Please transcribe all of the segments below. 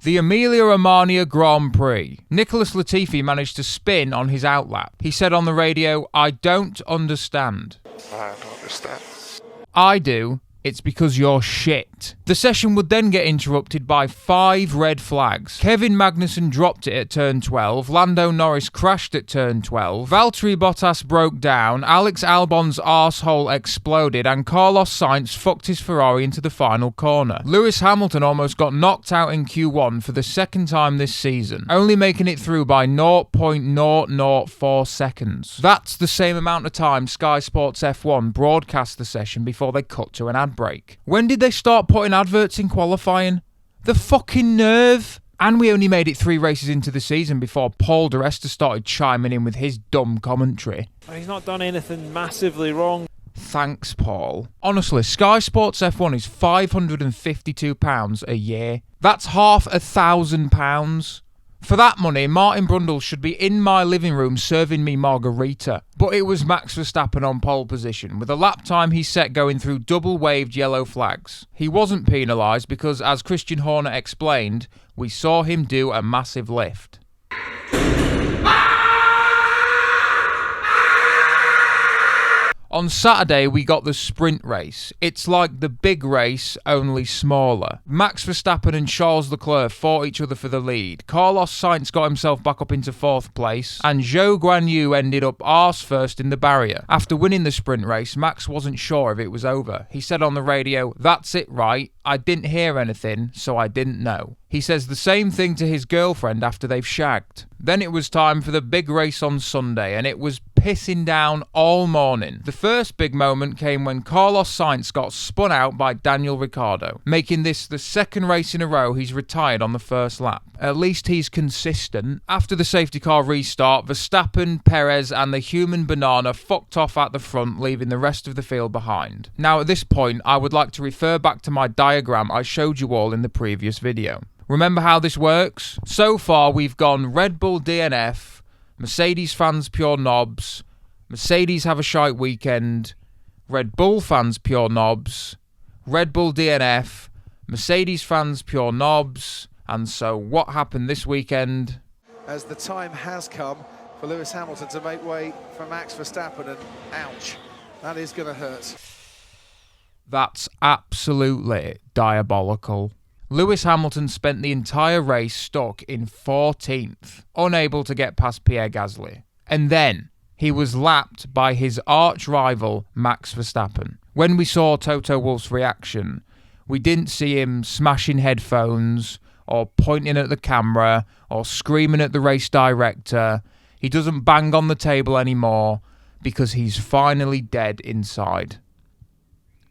The Emilia-Romagna Grand Prix. Nicholas Latifi managed to spin on his outlap. He said on the radio, "I don't understand." I don't understand. I do. It's because you're shit. The session would then get interrupted by 5 red flags. Kevin Magnussen dropped it at turn 12, Lando Norris crashed at turn 12, Valtteri Bottas broke down, Alex Albon's arsehole exploded, and Carlos Sainz fucked his Ferrari into the final corner. Lewis Hamilton almost got knocked out in Q1 for the second time this season, only making it through by 0.004 seconds. That's the same amount of time Sky Sports F1 broadcast the session before they cut to an ad break. When did they start putting adverts in qualifying? The fucking nerve! And we only made it 3 races into the season before Paul di Resta started chiming in with his dumb commentary. He's not done anything massively wrong. Thanks, Paul. Honestly, Sky Sports F1 is £552 a year. That's £1,000. For that money, Martin Brundle should be in my living room serving me margarita. But it was Max Verstappen on pole position, with a lap time he set going through double-waved yellow flags. He wasn't penalised because, as Christian Horner explained, we saw him do a massive lift. On Saturday, we got the sprint race. It's like the big race, only smaller. Max Verstappen and Charles Leclerc fought each other for the lead. Carlos Sainz got himself back up into 4th place, and Zhou Guanyu ended up arse first in the barrier. After winning the sprint race, Max wasn't sure if it was over. He said on the radio, "That's it, right? I didn't hear anything, so I didn't know." He says the same thing to his girlfriend after they've shagged. Then it was time for the big race on Sunday, and it was pissing down all morning. The first big moment came when Carlos Sainz got spun out by Daniel Ricciardo, making this the second race in a row he's retired on the first lap. At least he's consistent. After the safety car restart, Verstappen, Perez and the human banana fucked off at the front, leaving the rest of the field behind. Now at this point, I would like to refer back to my diagram I showed you all in the previous video. Remember how this works? So far we've gone Red Bull DNF, Mercedes fans pure knobs, Mercedes have a shite weekend, Red Bull fans pure knobs, Red Bull DNF, Mercedes fans pure knobs, and so what happened this weekend? As the time has come for Lewis Hamilton to make way for Max Verstappen, and ouch, that is going to hurt. That's absolutely diabolical. Lewis Hamilton spent the entire race stuck in 14th, unable to get past Pierre Gasly. And then he was lapped by his arch rival Max Verstappen. When we saw Toto Wolff's reaction, we didn't see him smashing headphones or pointing at the camera or screaming at the race director. He doesn't bang on the table anymore because he's finally dead inside.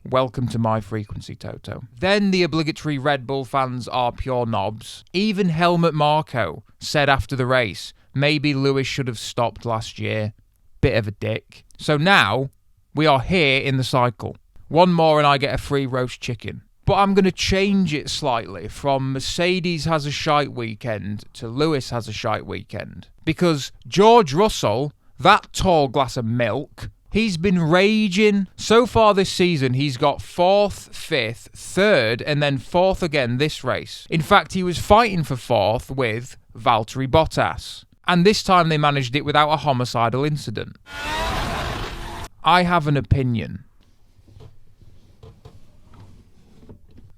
Welcome to my frequency, Toto. Then the obligatory Red Bull fans are pure knobs. Even Helmut Marko said after the race, maybe Lewis should have stopped last year. Bit of a dick. So now, we are here in the cycle. One more and I get a free roast chicken. But I'm going to change it slightly from Mercedes has a shite weekend to Lewis has a shite weekend. Because George Russell, that tall glass of milk, he's been raging. So far this season, he's got 4th, 5th, 3rd, and then 4th again this race. In fact, he was fighting for 4th with Valtteri Bottas. And this time they managed it without a homicidal incident. I have an opinion.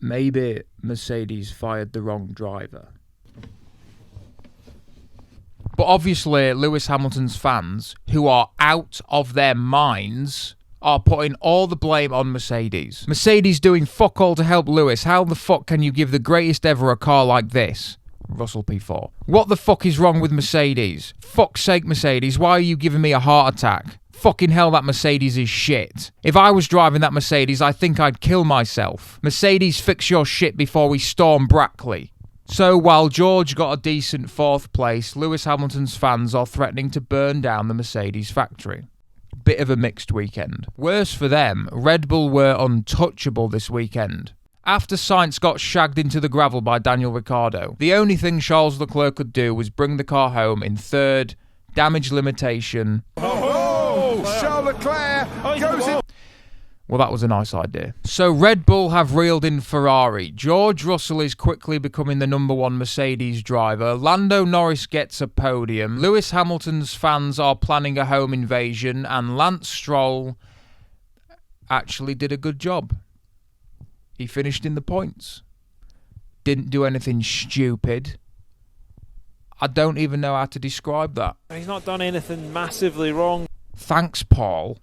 Maybe Mercedes fired the wrong driver. But obviously, Lewis Hamilton's fans, who are out of their minds, are putting all the blame on Mercedes. Mercedes doing fuck all to help Lewis. How the fuck can you give the greatest ever a car like this? Russell P4. What the fuck is wrong with Mercedes? Fuck's sake, Mercedes, why are you giving me a heart attack? Fucking hell, that Mercedes is shit. If I was driving that Mercedes, I think I'd kill myself. Mercedes, fix your shit before we storm Brackley. So while George got a decent 4th place, Lewis Hamilton's fans are threatening to burn down the Mercedes factory. Bit of a mixed weekend. Worse for them, Red Bull were untouchable this weekend. After Sainz got shagged into the gravel by Daniel Ricciardo, the only thing Charles Leclerc could do was bring the car home in 3rd, damage limitation. Oh, Charles Leclerc goes in. Well, that was a nice idea. So Red Bull have reeled in Ferrari. George Russell is quickly becoming the number one Mercedes driver. Lando Norris gets a podium. Lewis Hamilton's fans are planning a home invasion. And Lance Stroll actually did a good job. He finished in the points. Didn't do anything stupid. I don't even know how to describe that. He's not done anything massively wrong. Thanks, Paul.